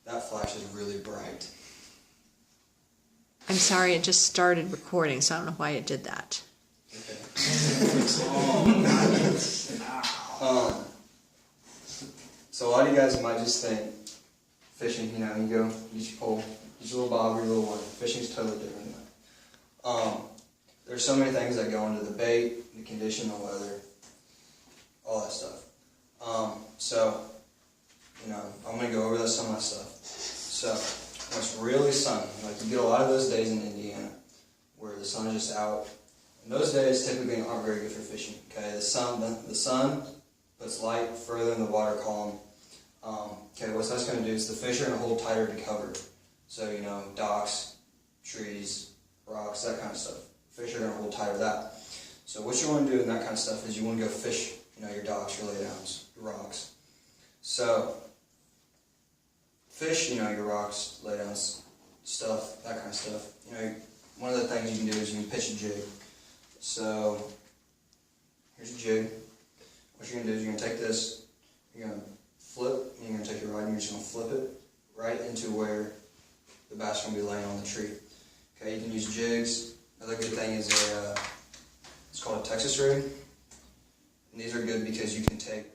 that flash is really bright. I'm sorry, it just started recording, so I don't know why it did that. Okay. So a lot of you guys might just think fishing, you know, you go, use your pole, use your little bob, your little one. Fishing's totally different than that. There's so many things that go into the bait, the condition, the weather, all that stuff. So, you know, I'm going to go over some of that stuff. So, when it's really sunny, like you get a lot of those days in Indiana where the sun is just out. And those days typically aren't very good for fishing. Okay, the sun puts light further in the water column. Okay, what that's going to do is the fish are going to hold tighter to cover. So, you know, docks, trees, rocks, that kind of stuff. Fish are going to hold tighter to that. So what you want to do in that kind of stuff is you want to go fish, you know, your docks, your laydowns, your rocks. So, fish, you know, your rocks, laydowns, stuff, that kind of stuff. You know, one of the things you can do is you can pitch a jig. So, here's a jig. What you're going to do is you're going to take this, you're going to flip, and you're going to take your rod and you're just going to flip it right into where the bass is going to be laying on the tree. Okay, you can use jigs. Another good thing is it's called a Texas rig. And these are good because you can take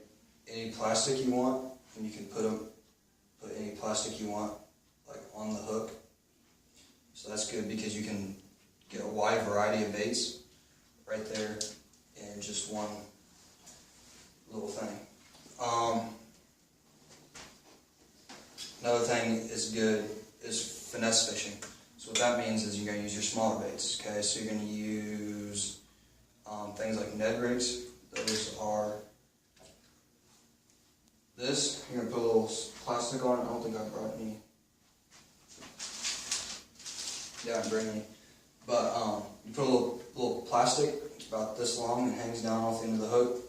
any plastic you want and you can put any plastic you want like on the hook. So that's good because you can get a wide variety of baits right there in just one little thing. Another thing is good is finesse fishing. So what that means is you're going to use your smaller baits. Okay, so you're going to use things like Ned rigs. Those are this. You're going to put a little plastic on it. I don't think I brought any. Yeah, I didn't bring any. But you put a little plastic. It's about this long and hangs down off the end of the hook.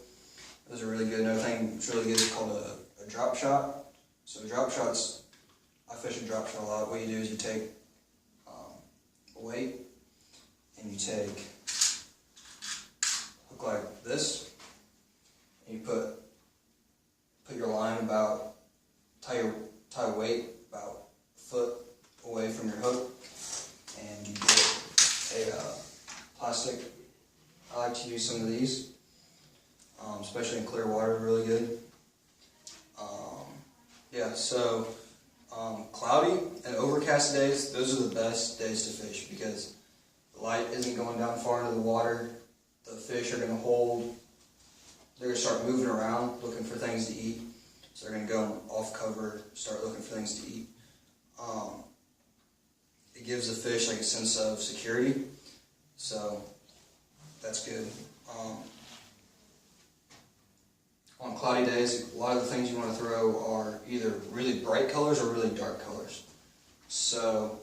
Those are really good. Another thing that's really good is called a drop shot. So drop shots, I fish a drop shot a lot. What you do is you take a weight and you take a hook like this, and you put your line about, tie a weight about a foot away from your hook, and you get a plastic. I like to use some of these, especially in clear water, really good. Yeah, so cloudy and overcast days, those are the best days to fish because the light isn't going down far into the water. The fish are going to hold, they're going to start moving around looking for things to eat. So they're going to go off cover, start looking for things to eat. It gives the fish like a sense of security, so that's good. On cloudy days, a lot of the things you want to throw are either really bright colors or really dark colors. So,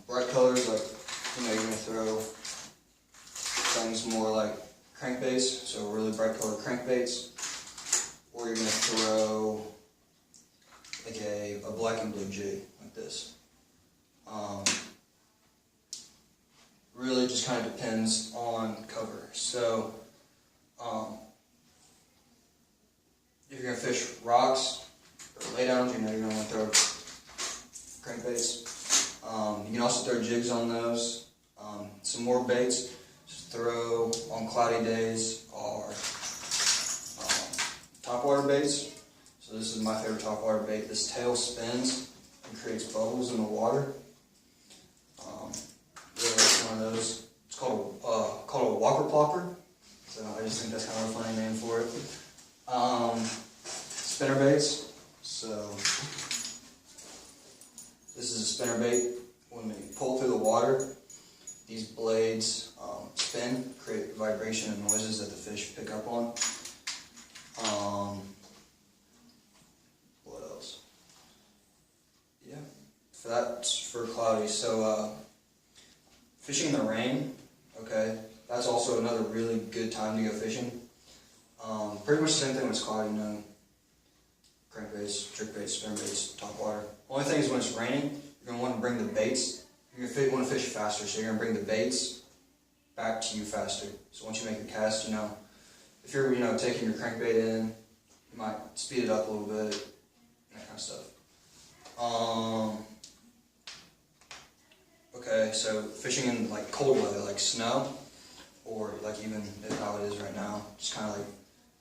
bright colors, like, you know, you're going to throw things more like crankbaits, so really bright colored crankbaits, or you're going to throw like a black and blue jig, like this. Really just kind of depends on cover. So, if you're going to fish rocks or laydowns, you know you're going to want to throw crankbaits. You can also throw jigs on those. Some more baits to throw on cloudy days are topwater baits. So this is my favorite topwater bait. This tail spins and creates bubbles in the water. Really like one of those. It's called a whopper plopper. So I just think that's kind of a funny name for it. Spinner baits. So this is a spinner bait. When you pull through the water, these blades spin, create vibration and noises that the fish pick up on. What else? Yeah, that's for cloudy. So fishing in the rain, okay, that's also another really good time to go fishing. Pretty much the same thing when it's cloudy, you know, crankbaits, jerkbaits, spinnerbaits, topwater. Only thing is when it's raining, you're going to want to bring the baits, you're going to want to fish faster, so you're going to bring the baits back to you faster. So once you make a cast, you know, if you're, you know, taking your crankbait in, you might speed it up a little bit, that kind of stuff. Okay, so fishing in like cold weather, like snow, or like even how it is right now, just kind of like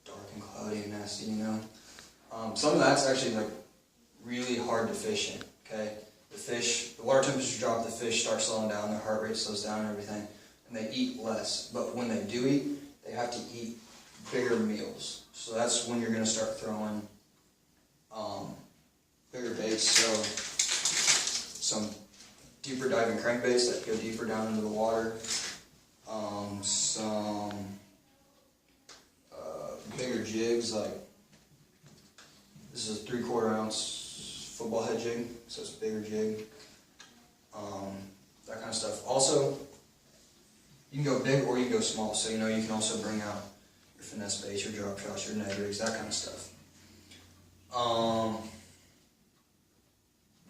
dark and cloudy and nasty, you know. Some of that's actually like really hard to fish in. Okay, the water temperature drop, the fish start slowing down, their heart rate slows down, and everything, and they eat less. But when they do eat, they have to eat bigger meals. So that's when you're going to start throwing bigger baits. So some deeper diving crankbaits that go deeper down into the water. Some bigger jigs, like this is a 3/4 ounce football head jig, so it's a bigger jig. That kind of stuff. Also, you can go big or you can go small. So you know you can also bring out your finesse baits, your drop shots, your Ned rigs, that kind of stuff.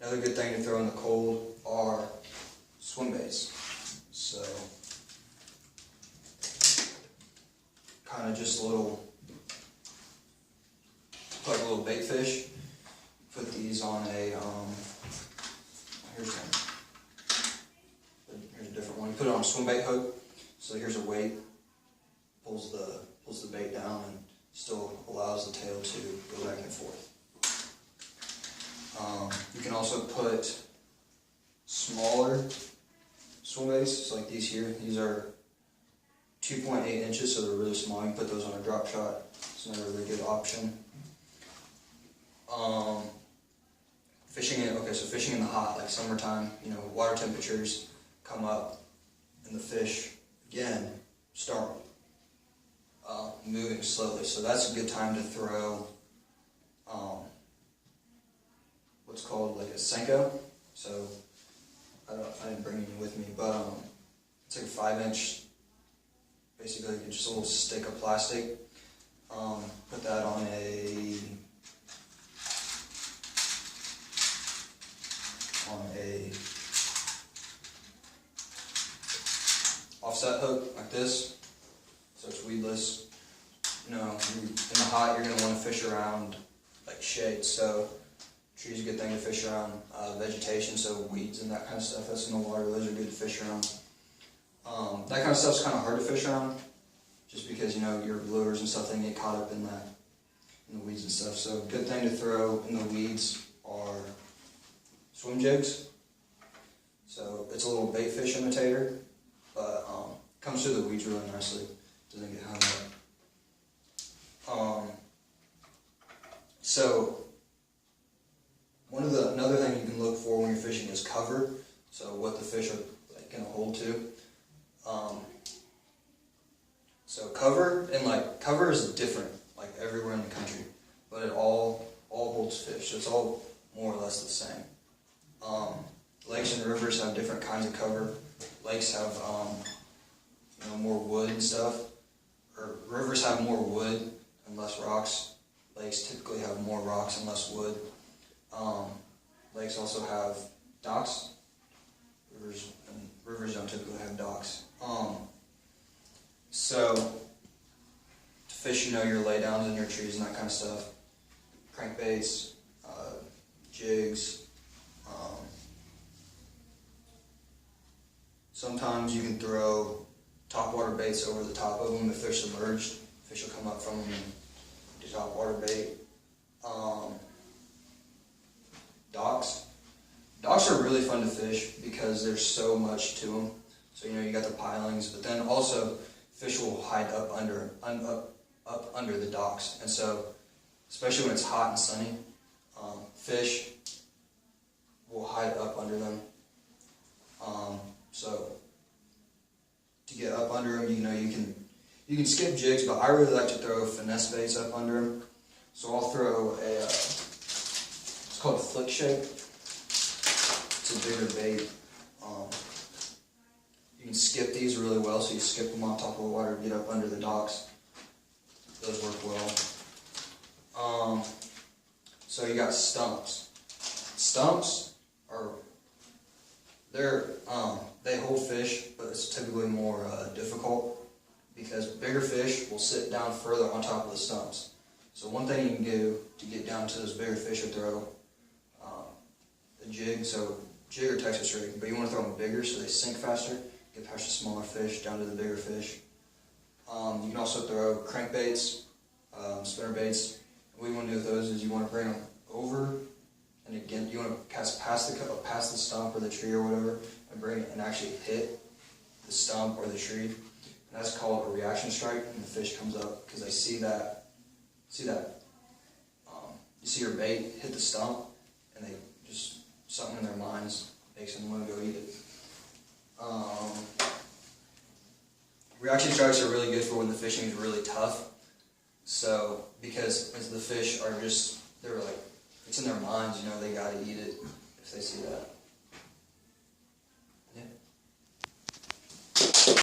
Another good thing to throw in the cold are swim baits. So kind of just like a little bait fish. Put these on a here's a different one. You put it on a swim bait hook. So here's a weight, pulls the bait down and still allows the tail to go back and forth. You can also put smaller swim baits, so like these here. These are 2.8 inches, so they're really small. You can put those on a drop shot. It's another really good option. Fishing in the hot, like summertime, you know, water temperatures come up and the fish, again, start moving slowly. So that's a good time to throw what's called like a Senko. So I didn't bring any with me, but it's like a 5-inch, basically just a little stick of plastic. Put that on a offset hook like this, so it's weedless. You know, in the hot you're going to want to fish around like shade, so trees are a good thing to fish around, vegetation, so weeds and that kind of stuff that's in the water, those are good to fish around. That kind of stuff's kind of hard to fish around, just because, you know, your lures and stuff, they get caught up in the weeds and stuff. So good thing to throw in the weeds are swim jigs. So it's a little bait fish imitator, but comes through the weeds really nicely. Doesn't get hung up. So another thing you can look for when you're fishing is cover. So what the fish are like going to hold to. So cover is different like everywhere in the country, but it all holds fish. So it's all more or less the same. Lakes and rivers have different kinds of cover. Lakes have more wood and stuff, or rivers have more wood and less rocks. Lakes typically have more rocks and less wood. Lakes also have docks. Rivers don't typically have docks. So to fish, you know, your laydowns and your trees and that kind of stuff. Crankbaits, jigs. Sometimes you can throw topwater baits over the top of them if they're submerged. Fish will come up from them and do topwater bait. Docks. Docks are really fun to fish because there's so much to them. So, you know, you got the pilings, but then also fish will hide up under the docks. And so, especially when it's hot and sunny, fish will hide up under them. So to get up under them, you know, you can skip jigs, but I really like to throw finesse baits up under them. So I'll throw it's called a flick shake. It's a bigger bait. You can skip these really well, so you skip them on top of the water, get up under the docks. Those work well. So you got stumps. Stumps are they hold fish, but it's typically more difficult because bigger fish will sit down further on top of the stumps. So one thing you can do to get down to those bigger fish is throw a jig. So jig or Texas rig, but you want to throw them bigger so they sink faster, get past the smaller fish, down to the bigger fish. You can also throw crankbaits, spinner baits. What you want to do with those is you want to bring them over, and again, you want to cast past the stump or the tree or whatever, and bring it and actually hit the stump or the tree. And that's called a reaction strike, and the fish comes up because they see that. You see your bait hit the stump, and they just, something in their minds makes them want to go eat it. Reaction strikes are really good for when the fishing is really tough. So, because the fish are just, they're like, it's in their minds, you know, they gotta eat it if they see that.